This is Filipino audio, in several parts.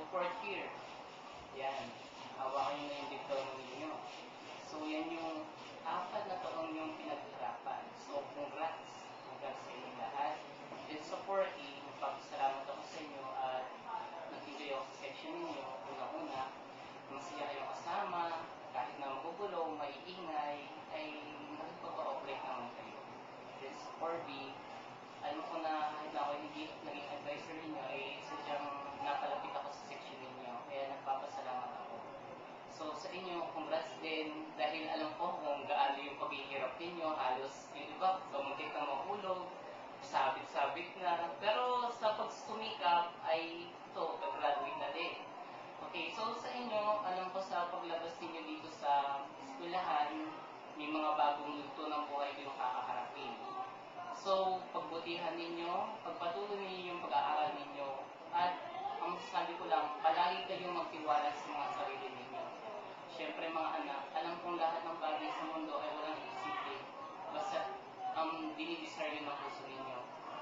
support here. Yan. Hawakan nyo na yung diploma ninyo. So, yan yung 4 na taon yung pinaghirapan. So, congrats. Congrats sa inyo lahat. Then, sa 40, magpapasalamat ako sa inyo at nag-enjoy ako sa section ninyo. Una-una, masaya kayong kasama. Kahit na magugulo, maiingay, ay nakipag-cooperate naman kayo. Then, sa 4B, alam ko na kahit na ako hindi naging advisor ninyo, ay sadyang napalapit ako sa section ninyo. Kaya nagpapasalamat ako. So sa inyo, congrats din dahil alam ko kung gaano yung paghihirap ninyo. Halos yung iba, kamuntik na mahulog, sabit-sabit na. Pero sa pagsumikap ay ito, graduate na din. Okay, so sa inyo, alam ko sa paglabas ninyo dito sa eskwelahan, may mga bagong yugto ng buhay kayong kakaharapin. So, pagbutihan ninyo, pagpatuloy ninyo yung pag-aaral ninyo, at ang sabi ko lang, palagi kayong magtiwala sa mga sarili ninyo. Siyempre mga anak, alam kong lahat ng bagay sa mundo ay walang isipin. Basta dinidesire ng puso ninyo.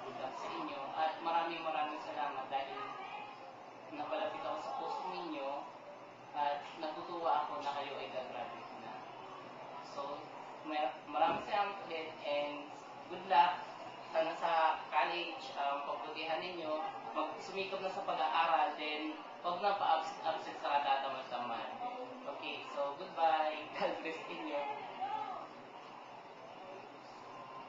Good luck sa inyo. At maraming salamat dahil napalapit ako sa puso ninyo at natutuwa ako na kayo ay gagraduate na. So, maraming salamat ulit and good luck. Sana sa college, pagbutihan ninyo, magsumikap na sa pag-aaral, then huwag na pa-absent sa katatamad-tamad. Okay, so goodbye. God bless.